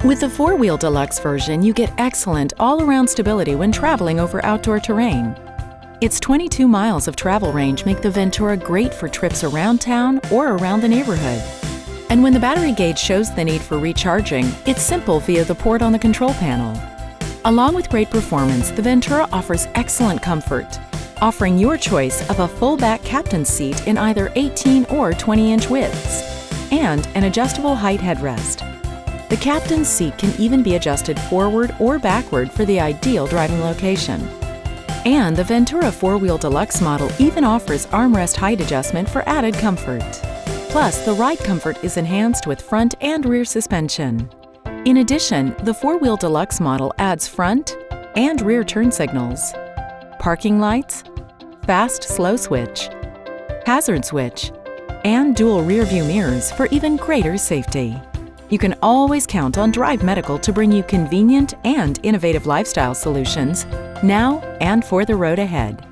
With the 4-Wheel Deluxe version, you get excellent all-around stability when traveling over outdoor terrain. Its 22 miles of travel range make the Ventura great for trips around town or around the neighborhood. And when the battery gauge shows the need for recharging, it's simple via the port on the control panel. Along with great performance, the Ventura offers excellent comfort, offering your choice of a full-back captain's seat in either 18 or 20-inch widths, and an adjustable height headrest. The captain's seat can even be adjusted forward or backward for the ideal driving location. And the Ventura 4-Wheel Deluxe model even offers armrest height adjustment for added comfort. Plus, the ride comfort is enhanced with front and rear suspension. In addition, the 4-Wheel Deluxe model adds front and rear turn signals, parking lights, fast/slow switch, hazard switch, and dual rear-view mirrors for even greater safety. You can always count on Drive Medical to bring you convenient and innovative lifestyle solutions now and for the road ahead.